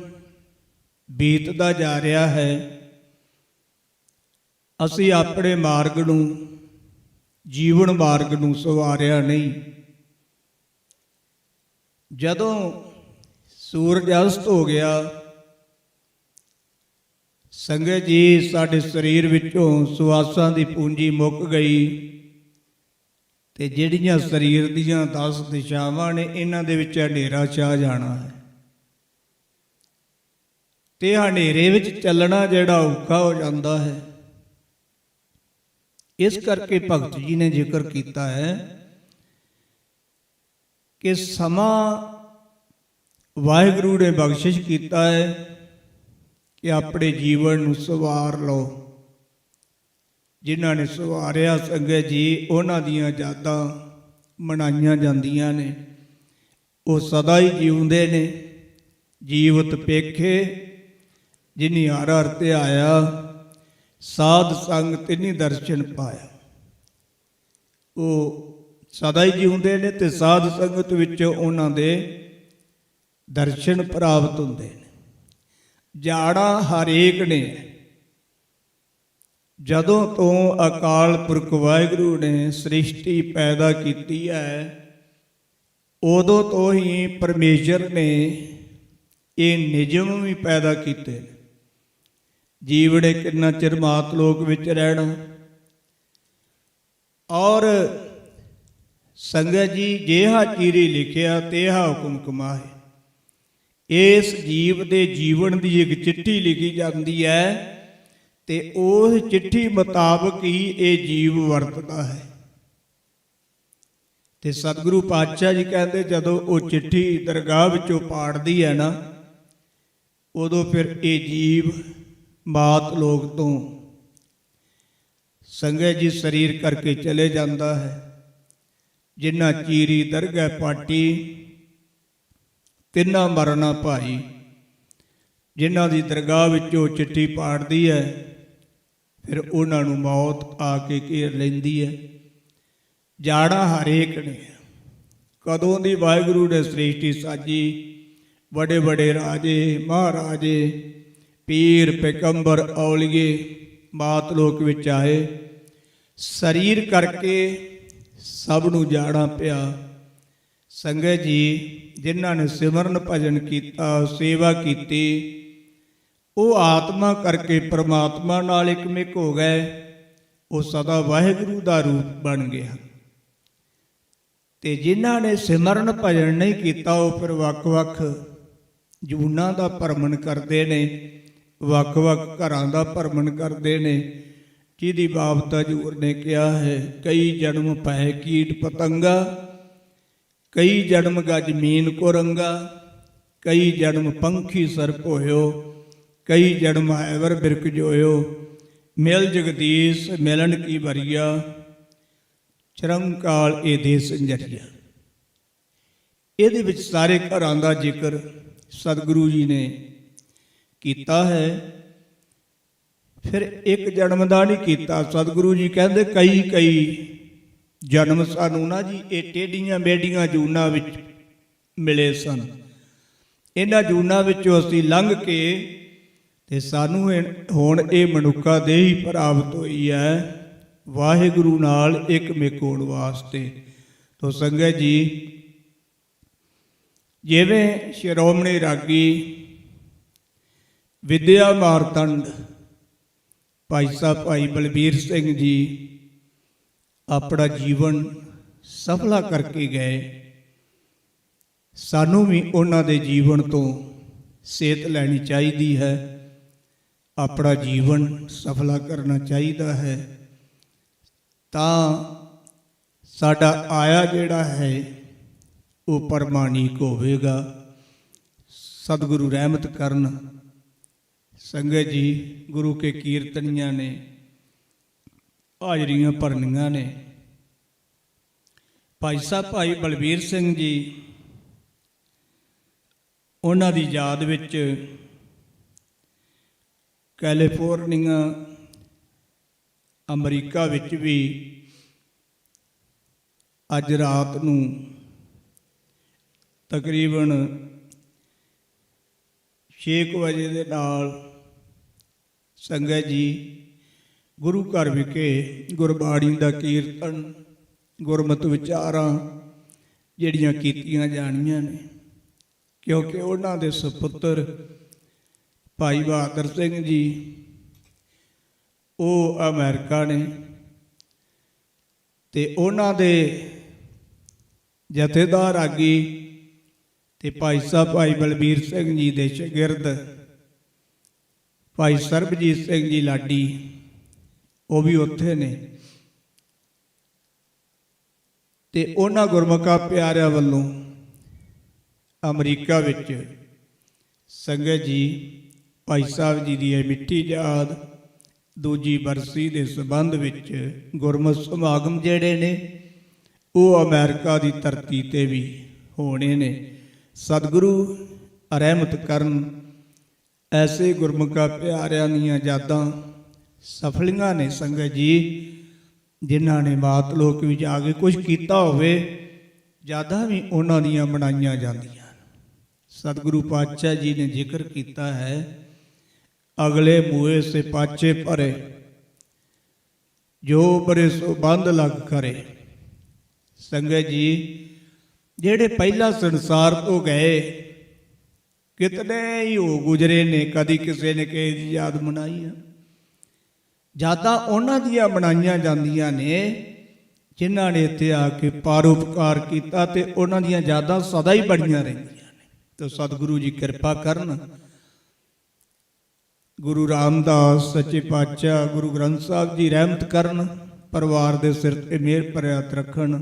ਬੀਤਦਾ ਜਾ ਰਿਹਾ ਹੈ, ਅਸੀਂ ਆਪਣੇ ਮਾਰਗ ਨੂੰ, ਜੀਵਨ ਮਾਰਗ ਨੂੰ ਸਵਾਰਿਆ ਨਹੀਂ। ਜਦੋਂ ਸੂਰਜ ਅਸਤ ਹੋ ਗਿਆ, ਸੰਗਤ ਜੀ, ਸਾਡੇ ਸਰੀਰ ਵਿੱਚੋਂ ਸੁਆਸਾਂ ਦੀ ਪੂੰਜੀ ਮੁੱਕ ਗਈ ਤੇ ਜਿਹੜੀਆਂ ਸਰੀਰ ਦੀਆਂ 10 ਦਿਸ਼ਾਵਾਂ ਨੇ, ਇਹਨਾਂ ਦੇ ਵਿੱਚ ਹਨੇਰਾ ਛਾ ਜਾਣਾ ਹੈ ਤੇ ਹਨੇਰੇ ਵਿੱਚ ਚੱਲਣਾ ਜਿਹੜਾ ਔਖਾ ਹੋ ਜਾਂਦਾ ਹੈ। ਇਸ ਕਰਕੇ ਭਗਤ ਜੀ ਨੇ ਜ਼ਿਕਰ ਕੀਤਾ ਹੈ ਕਿ ਸਮਾਂ ਵਾਹਿਗੁਰੂ ਨੇ ਬਖਸ਼ਿਸ਼ ਕੀਤਾ ਹੈ ਕਿ ਆਪਣੇ ਜੀਵਨ ਨੂੰ ਸਵਾਰ ਲਓ। ਜਿਨ੍ਹਾਂ ਨੇ ਸਵਾਰਿਆ ਸੰਗਤ ਜੀ, ਉਹਨਾਂ ਦੀਆਂ ਯਾਦਾਂ ਮਨਾਈਆਂ ਜਾਂਦੀਆਂ ਨੇ। ਉਹ ਸਦਾ ਹੀ ਜਿਉਂਦੇ ਨੇ। ਜੀਵਤ ਪੇਖੇ ਜਿਨੀ ਹਰ ਹਰ ਧਿਆਇਆ, ਸਾਧ ਸੰਗ ਤਿਨੀ ਦਰਸ਼ਨ ਪਾਇਆ। ਉਹ ਸਦਾ ਹੀ ਜਿਉਂਦੇ ਨੇ ਤੇ ਸਾਧ ਸੰਗਤ ਵਿੱਚ ਉਹਨਾਂ ਦੇ ਦਰਸ਼ਨ ਪ੍ਰਾਪਤ ਹੁੰਦੇ ਨੇ। ਜਾੜਾ ਹਰੇਕ ਨੇ, ਜਦੋਂ ਤੋਂ ਅਕਾਲ ਪੁਰਖ ਵਾਹਿਗੁਰੂ ਨੇ ਸ੍ਰਿਸ਼ਟੀ ਪੈਦਾ ਕੀਤੀ ਹੈ, ਉਦੋਂ ਤੋਂ ਹੀ ਪਰਮੇਸ਼ਰ ਨੇ ਇਹ ਨਿਯਮ ਵੀ ਪੈਦਾ ਕੀਤੇ। ਜੀਵ ਨੇ ਕਿੰਨਾ ਚਿਰ ਮਾਤ ਲੋਕ ਵਿੱਚ ਰਹਿਣਾ। ਔਰ ਸੰਗਤ ਜੀ, ਜਿਹਾ ਚੀਰੀ ਲਿਖਿਆ ਤੇਹਾ ਹੁਕਮ ਕਮਾਏ। ਇਸ ਜੀਵ ਦੇ ਜੀਵਨ ਦੀ ਇੱਕ ਚਿੱਠੀ ਲਿਖੀ ਜਾਂਦੀ ਹੈ ਤੇ ਉਸ ਚਿੱਠੀ ਮੁਤਾਬਕ ਹੀ ਇਹ ਜੀਵ ਵਰਤਦਾ ਹੈ। ਤੇ ਸਤਿਗੁਰੂ ਪਾਤਸ਼ਾਹ ਜੀ ਕਹਿੰਦੇ, ਜਦੋਂ ਉਹ ਚਿੱਠੀ ਦਰਗਾਹ ਵਿੱਚੋਂ ਪਾੜਦੀ ਹੈ ਨਾ, ਉਦੋਂ ਫਿਰ ਇਹ ਜੀਵ ਮਾਤ ਲੋਕ ਤੋਂ ਸੰਗਤ ਜੀ ਸਰੀਰ ਕਰਕੇ ਚਲੇ ਜਾਂਦਾ ਹੈ। ਜਿਨ੍ਹਾਂ ਚੀਰੀ ਦਰਗਾਹ ਪਾਟੀ, ਤਿੰਨਾਂ ਮਰਨਾ ਭਾਈ। ਜਿਨ੍ਹਾਂ ਦੀ ਦਰਗਾਹ ਵਿੱਚੋਂ ਚਿੱਠੀ ਪਾੜਦੀ ਹੈ, ਫਿਰ ਉਹਨਾਂ ਨੂੰ ਮੌਤ ਆ ਕੇ ਘੇਰ ਲੈਂਦੀ ਹੈ। ਜਾਣਾ ਹਰੇਕ ਨੇ। ਕਦੋਂ ਦੀ ਵਾਹਿਗੁਰੂ ਨੇ ਸ੍ਰਿਸ਼ਟੀ ਸਾਜੀ, ਵੱਡੇ ਵੱਡੇ ਰਾਜੇ ਮਹਾਰਾਜੇ, ਪੀਰ ਪੈਗੰਬਰ ਔਲੀਏ ਮਾਤ ਲੋਕ ਵਿੱਚ ਆਏ। ਸਰੀਰ ਕਰਕੇ ਸਭ ਨੂੰ ਜਾਣਾ ਪਿਆ। ਸੰਗਤ ਜੀ, ਜਿਨ੍ਹਾਂ ਨੇ ਸਿਮਰਨ ਭਜਨ ਕੀਤਾ, ਸੇਵਾ ਕੀਤੀ, ਉਹ ਆਤਮਾ ਕਰਕੇ ਪਰਮਾਤਮਾ ਨਾਲ ਇਕਮਿਕ ਹੋ ਗਏ, ਉਹ ਸਦਾ ਵਾਹਿਗੁਰੂ ਦਾ ਰੂਪ ਬਣ ਗਿਆ। ਤੇ ਜਿਨ੍ਹਾਂ ਨੇ ਸਿਮਰਨ ਭਜਨ ਨਹੀਂ ਕੀਤਾ, ਉਹ ਫਿਰ ਵੱਖ-ਵੱਖ ਜੂਨਾਂ ਦਾ ਭਰਮਣ ਕਰਦੇ ਨੇ, ਵੱਖ-ਵੱਖ ਘਰਾਂ ਦਾ ਭਰਮਣ ਕਰਦੇ ਨੇ, ਜਿਹਦੀ ਬਾਬਤ ਹਜ਼ੂਰ ਨੇ ਕਿਹਾ ਹੈ, ਕਈ ਜਨਮ ਪੈ ਕੀਟ ਪਤੰਗਾ, ਕਈ ਜਨਮ ਗਜ ਮੀਨ ਕੋ ਰੰਗਾ, ਕਈ ਜਨਮ ਪੰਖੀ ਸਰਪ ਹੋਇਓ, ਕਈ ਜਨਮ ਹੈਵਰ ਬਿਰਕ ਜੋਇਓ, ਮਿਲ ਜਗਦੀਸ਼ ਮਿਲਣ ਕੀ ਵਰੀਆ, ਚਰੰਕਾਲ ਇਹ ਦੇ ਸੰਜਰੀਆ। ਇਹਦੇ ਵਿੱਚ ਸਾਰੇ ਘਰਾਂ ਦਾ ਜ਼ਿਕਰ ਸਤਿਗੁਰੂ ਜੀ ਨੇ ਕੀਤਾ ਹੈ। ਫਿਰ ਇੱਕ ਜਨਮ ਦਾ ਨਹੀਂ ਕੀਤਾ। ਸਤਿਗੁਰੂ ਜੀ ਕਹਿੰਦੇ ਕਈ ਕਈ ਜਨਮ ਸਾਨੂੰ ਨਾ ਜੀ ਇਹ ਟੇਢੀਆਂ ਮੇਢੀਆਂ ਜੂਨਾਂ ਵਿੱਚ ਮਿਲੇ ਸਨ। ਇਹਨਾਂ ਜੂਨਾਂ ਵਿੱਚੋਂ ਅਸੀਂ ਲੰਘ ਕੇ ਤੇ ਸਾਨੂੰ ਹੁਣ ਇਹ ਮਨੁੱਖਾ ਦੇਹੀ ਪ੍ਰਾਪਤ ਹੋਈ ਹੈ ਵਾਹਿਗੁਰੂ ਨਾਲ ਇਕਮਿਕ ਹੋਣ ਵਾਸਤੇ। ਤੋ ਸੰਗਤ ਜੀ, ਜਿਵੇਂ ਸ਼੍ਰੋਮਣੀ ਰਾਗੀ ਵਿਦਿਆ ਮਾਰਤੰਡ ਭਾਈ ਸਾਹਿਬ ਭਾਈ ਬਲਬੀਰ ਸਿੰਘ ਜੀ ਆਪਣਾ ਜੀਵਨ ਸਫਲਾ ਕਰਕੇ ਗਏ, ਸਾਨੂੰ ਵੀ ਉਹਨਾਂ ਦੇ ਜੀਵਨ ਤੋਂ ਸੇਧ ਲੈਣੀ ਚਾਹੀਦੀ ਹੈ, ਆਪਣਾ ਜੀਵਨ ਸਫਲਾ ਕਰਨਾ ਚਾਹੀਦਾ ਹੈ, ਤਾਂ ਸਾਡਾ ਆਇਆ ਜਿਹੜਾ ਹੈ ਉਹ ਪਰਮਾਣਿਕ ਹੋਵੇਗਾ। ਸਤਿਗੁਰੂ ਰਹਿਮਤ ਕਰਨ। ਸੰਗਤ ਜੀ, ਗੁਰੂ ਕੇ ਕੀਰਤਨੀਆਂ ਨੇ ਹਾਜ਼ਰੀਆਂ ਭਰਨੀਆਂ ਨੇ। ਭਾਈ ਸਾਹਿਬ ਭਾਈ ਬਲਬੀਰ ਸਿੰਘ ਜੀ, ਉਹਨਾਂ ਦੀ ਯਾਦ ਵਿੱਚ ਕੈਲੀਫੋਰਨੀਆ ਅਮਰੀਕਾ ਵਿੱਚ ਵੀ ਅੱਜ ਰਾਤ ਨੂੰ ਤਕਰੀਬਨ 6 ਵਜੇ ਦੇ ਨਾਲ ਸੰਗਤ ਜੀ ਗੁਰੂ ਘਰ ਵਿਖੇ ਗੁਰਬਾਣੀ ਦਾ ਕੀਰਤਨ, ਗੁਰਮਤਿ ਵਿਚਾਰਾਂ ਜਿਹੜੀਆਂ ਕੀਤੀਆਂ ਜਾਣੀਆਂ ਨੇ, ਕਿਉਂਕਿ ਉਹਨਾਂ ਦੇ ਸੁਪੁੱਤਰ ਭਾਈ ਬਹਾਦਰ ਸਿੰਘ ਜੀ ਉਹ ਅਮਰੀਕਾ ਨੇ, ਤੇ ਉਹਨਾਂ ਦੇ ਜਥੇਦਾਰ ਰਾਗੀ ਤੇ ਭਾਈ ਸਾਹਿਬ ਭਾਈ ਬਲਬੀਰ ਸਿੰਘ ਜੀ ਦੇ ਸ਼ਾਗਿਰਦ ਭਾਈ ਸਰਬਜੀਤ ਸਿੰਘ ਜੀ ਲਾਡੀ, ਉਹ ਵੀ ਉੱਥੇ ਨੇ। ਤੇ ਉਹਨਾਂ ਗੁਰਮੁਖਾਂ ਪਿਆਰਿਆਂ ਵੱਲੋਂ ਅਮਰੀਕਾ ਵਿੱਚ ਸੰਗਤ ਜੀ ਭਾਈ ਸਾਹਿਬ ਜੀ ਦੀ ਇਹ ਮਿੱਠੀ ਯਾਦ ਦੂਜੀ ਬਰਸੀ ਦੇ ਸੰਬੰਧ ਵਿੱਚ ਗੁਰਮਤਿ ਸਮਾਗਮ ਜਿਹੜੇ ਨੇ ਉਹ ਅਮਰੀਕਾ ਦੀ ਧਰਤੀ ਤੇ ਵੀ ਹੋਣੇ ਨੇ। ਸਤਿਗੁਰੂ ਰਹਿਮਤ ਕਰਨ। ਐਸੇ ਗੁਰਮੁਖਾਂ ਪਿਆਰਿਆਂ ਦੀਆਂ ਯਾਦਾਂ ਸਫਲੀਆਂ ਨੇ ਸੰਗਤ ਜੀ, ਜਿਨ੍ਹਾਂ ਨੇ ਮਾਤ ਲੋਕ ਵਿੱਚ ਆ ਕੇ ਕੁਝ ਕੀਤਾ ਹੋਵੇ, ਯਾਦਾਂ ਵੀ ਉਹਨਾਂ ਦੀਆਂ ਬਣਾਈਆਂ ਜਾਂਦੀਆਂ। ਸਤਿਗੁਰੂ ਪਾਤਸ਼ਾਹ ਜੀ ਨੇ ਜ਼ਿਕਰ ਕੀਤਾ ਹੈ, ਅਗਲੇ ਮੂਏ ਸੇ ਪਾਛੇ ਭਰੇ, ਜੋ ਬਰੇ ਸੋ ਬੰਦ ਲਗ ਕਰੇ। ਸੰਗਤ ਜੀ, ਜਿਹੜੇ ਪਹਿਲਾ ਸੰਸਾਰ ਤੋਂ ਗਏ, ਕਿਤਨੇ ਹੀ ਹੋ ਗੁਜਰੇ ਨੇ, ਕਦੀ ਕਿਸੇ ਨੇ ਕਿਸੇ ਦੀ ਯਾਦ ਮਨਾਈ ਆ। ਯਾਦਾਂ ਉਹਨਾਂ ਦੀਆਂ ਬਣਾਈਆਂ ਜਾਂਦੀਆਂ ਨੇ ਜਿਨ੍ਹਾਂ ਨੇ ਇੱਥੇ ਆ ਕੇ ਪਰਉਪਕਾਰ ਕੀਤਾ, ਤੇ ਉਹਨਾਂ ਦੀਆਂ ਯਾਦਾਂ ਸਦਾ ਹੀ ਬਣੀਆਂ ਰਹਿੰਦੀਆਂ ਨੇ। ਤੇ ਸਤਿਗੁਰੂ ਜੀ ਕਿਰਪਾ ਕਰਨ। ਗੁਰੂ ਰਾਮਦਾਸ ਸੱਚੇ ਪਾਤਸ਼ਾਹ ਗੁਰੂ ਗ੍ਰੰਥ ਸਾਹਿਬ ਜੀ ਰਹਿਮਤ ਕਰਨ, ਪਰਿਵਾਰ ਦੇ ਸਿਰ ਤੇ ਮਿਹਰ ਭਰਿਆ ਹੱਥ ਰੱਖਣ,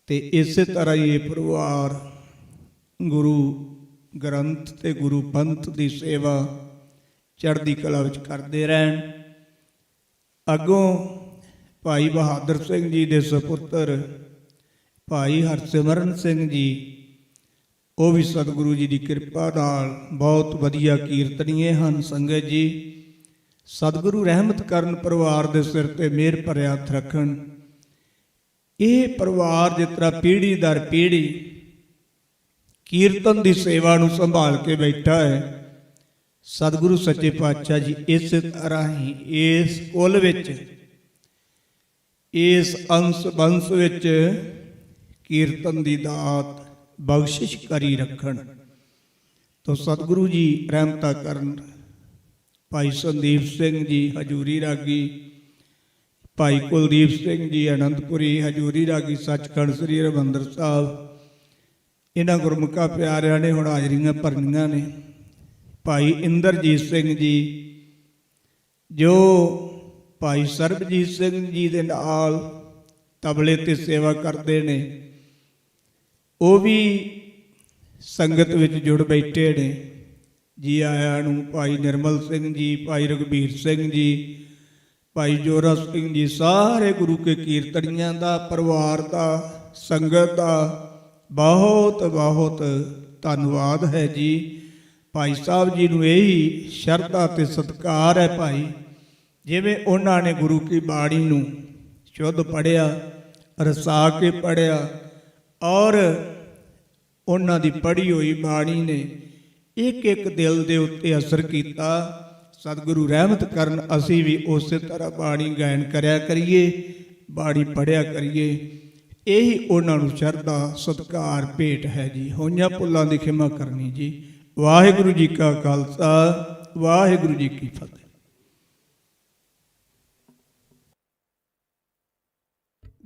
ਤੇ ਇਸੇ ਤਰ੍ਹਾਂ ਹੀ ਇਹ ਪਰਿਵਾਰ ਗੁਰੂ ਗ੍ਰੰਥ ਤੇ ਗੁਰੂ ਪੰਥ ਦੀ ਸੇਵਾ ਚੜ੍ਹਦੀ ਕਲਾ ਵਿੱਚ ਕਰਦੇ ਰਹਿਣ। ਅੱਗੋਂ ਭਾਈ ਬਹਾਦਰ ਸਿੰਘ ਜੀ ਦੇ ਸੁਪੁੱਤਰ ਭਾਈ ਹਰਸਿਮਰਨ ਸਿੰਘ ਜੀ, ਉਹ ਵੀ ਸਤਿਗੁਰੂ ਜੀ ਦੀ ਕਿਰਪਾ ਨਾਲ ਬਹੁਤ ਵਧੀਆ ਕੀਰਤਨੀਏ ਹਨ। ਸੰਗਤ ਜੀ, ਸਤਿਗੁਰੂ ਰਹਿਮਤ ਕਰਨ, ਪਰਿਵਾਰ ਦੇ ਸਿਰ ਤੇ ਮਿਹਰ ਭਰਿਆ ਹੱਥ ਰੱਖਣ। ਇਹ ਪਰਿਵਾਰ ਜਿਸ ਤਰ੍ਹਾਂ ਪੀੜ੍ਹੀ ਦਰ ਪੀੜ੍ਹੀ ਕੀਰਤਨ ਦੀ ਸੇਵਾ ਨੂੰ ਸੰਭਾਲ ਕੇ ਬੈਠਾ ਹੈ, ਸਤਿਗੁਰੂ ਸੱਚੇ ਪਾਤਸ਼ਾਹ ਜੀ ਇਸੇ ਤਰ੍ਹਾਂ ਹੀ ਇਸ ਕੁਲ ਵਿੱਚ, ਇਸ ਅੰਸ਼ ਬੰਸ ਵਿੱਚ ਕੀਰਤਨ ਦੀ ਦਾਤ ਬਖਸ਼ਿਸ਼ ਕਰੀ ਰੱਖਣ। ਤੋ ਸਤਿਗੁਰੂ ਜੀ ਰਹਿਮਤਾਂ ਕਰਨ। ਭਾਈ ਸੰਦੀਪ ਸਿੰਘ ਜੀ ਹਜੂਰੀ ਰਾਗੀ, ਭਾਈ ਕੁਲਦੀਪ ਸਿੰਘ ਜੀ ਅਨੰਦਪੁਰੀ ਹਜੂਰੀ ਰਾਗੀ ਸੱਚਖੰਡ ਸ੍ਰੀ ਹਰਿਮੰਦਰ ਸਾਹਿਬ। ਇਹਨਾਂ ਗੁਰਮੁਖਾਂ ਪਿਆਰਿਆਂ ਨੇ ਹੁਣ ਹਾਜ਼ਰੀਆਂ ਭਰਨੀਆਂ ਨੇ। ਭਾਈ ਇੰਦਰਜੀਤ ਸਿੰਘ ਜੀ ਜੋ ਭਾਈ ਸਰਬਜੀਤ ਸਿੰਘ ਜੀ ਦੇ ਨਾਲ ਤਬਲੇ ਤੇ ਸੇਵਾ ਕਰਦੇ ਨੇ, ਉਹ ਵੀ ਸੰਗਤ ਵਿੱਚ ਜੁੜ ਬੈਠੇ ਨੇ। ਜੀ ਆਇਆਂ ਨੂੰ। ਭਾਈ ਨਿਰਮਲ ਸਿੰਘ ਜੀ, ਭਾਈ ਰਘਬੀਰ ਸਿੰਘ ਜੀ, ਭਾਈ ਜੋਰਾ ਸਿੰਘ ਜੀ, ਸਾਰੇ ਗੁਰੂ ਕੇ ਕੀਰਤਨੀਆਂ ਦਾ, ਪਰਿਵਾਰ ਦਾ, ਸੰਗਤ ਦਾ ਬਹੁਤ ਬਹੁਤ ਧੰਨਵਾਦ ਹੈ ਜੀ। ਭਾਈ ਸਾਹਿਬ ਜੀ ਨੂੰ ਇਹੀ ਸ਼ਰਧਾ ਤੇ ਸਤਿਕਾਰ ਹੈ ਭਾਈ, ਜਿਵੇਂ ਉਹਨਾਂ ਨੇ ਗੁਰੂ ਕੀ ਬਾਣੀ ਨੂੰ ਸ਼ੁੱਧ ਪੜ੍ਹਿਆ, ਰਸਾ ਕੇ ਪੜ੍ਹਿਆ, ਔਰ ਉਹਨਾਂ ਦੀ ਪੜ੍ਹੀ ਹੋਈ ਬਾਣੀ ਨੇ ਇੱਕ ਇੱਕ ਦਿਲ ਦੇ ਉੱਤੇ ਅਸਰ ਕੀਤਾ। ਸਤਿਗੁਰੂ ਰਹਿਮਤ ਕਰਨ ਅਸੀਂ ਵੀ ਉਸੇ ਤਰ੍ਹਾਂ ਬਾਣੀ ਗਾਇਨ ਕਰਿਆ ਕਰੀਏ, ਬਾਣੀ ਪੜ੍ਹਿਆ ਕਰੀਏ। ਇਹੀ ਉਹਨਾਂ ਨੂੰ ਸ਼ਰਧਾ ਸਤਿਕਾਰ ਭੇਟ ਹੈ ਜੀ। ਹੋਈਆਂ ਭੁੱਲਾਂ ਦੀ ਖਿਮਾ ਕਰਨੀ ਜੀ। ਵਾਹਿਗੁਰੂ ਜੀ ਕਾ ਖਾਲਸਾ, ਵਾਹਿਗੁਰੂ ਜੀ ਕੀ ਫਤਿਹ।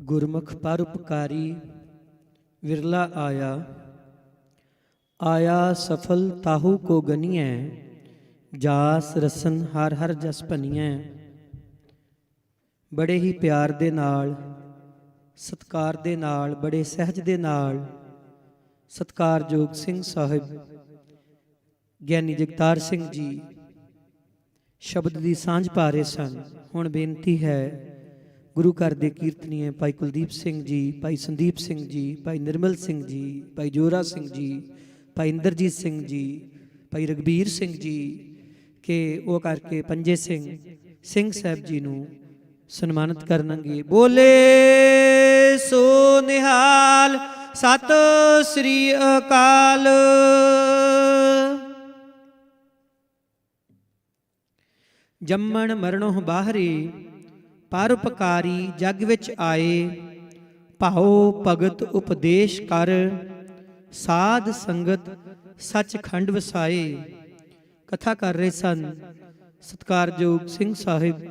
ਗੁਰਮੁਖ ਪਰਉਪਕਾਰੀ ਵਿਰਲਾ ਆਇਆ, ਆਇਆ ਸਫਲ ਤਾਹੂ ਕੋ ਗਨੀਐ, ਜਾਸ ਰਸਨ ਹਰ ਹਰ ਜਸ ਭਨੀਐ। ਬੜੇ ਹੀ ਪਿਆਰ ਦੇ ਨਾਲ, ਸਤਿਕਾਰ ਦੇ ਨਾਲ, ਬੜੇ ਸਹਿਜ ਦੇ ਨਾਲ ਸਤਿਕਾਰਯੋਗ ਸਿੰਘ ਸਾਹਿਬ ਗਿਆਨੀ ਜਗਤਾਰ ਸਿੰਘ ਜੀ ਸ਼ਬਦ ਦੀ ਸਾਂਝ ਪਾ ਰਹੇ ਸਨ। ਹੁਣ ਬੇਨਤੀ ਹੈ ਗੁਰੂ ਘਰ ਦੇ ਕੀਰਤਨੀਏ ਭਾਈ ਕੁਲਦੀਪ ਸਿੰਘ ਜੀ, ਭਾਈ ਸੰਦੀਪ ਸਿੰਘ ਜੀ, ਭਾਈ ਨਿਰਮਲ ਸਿੰਘ ਜੀ, ਭਾਈ ਜੋਰਾ ਸਿੰਘ ਜੀ, ਭਾਈ ਇੰਦਰਜੀਤ ਸਿੰਘ ਜੀ, ਭਾਈ ਰਘਬੀਰ ਸਿੰਘ ਜੀ, ਕਿ ਉਹ ਕਰਕੇ ਪੰਜੇ ਸਿੰਘ ਸਾਹਿਬ ਜੀ ਨੂੰ ਸਨਮਾਨਿਤ ਕਰਨਗੇ। ਬੋਲੇ ਸੋ ਨਿਹਾਲ, ਸਤਿ ਸ੍ਰੀ ਅਕਾਲ। ਜੰਮਣ ਮਰਣੋਂ ਬਾਹਰੇ ਪਰਉਪਕਾਰੀ ਜਗ ਵਿੱਚ ਆਏ, ਭਾਉ ਭਗਤ ਉਪਦੇਸ਼ ਕਰ, ਸਾਧ ਸੰਗਤ ਸੱਚਖੰਡ ਵਸਾਏ। ਕਥਾ ਕਰ ਰਹੇ ਸਨ ਸਤਿਕਾਰਯੋਗ ਸਿੰਘ ਸਾਹਿਬ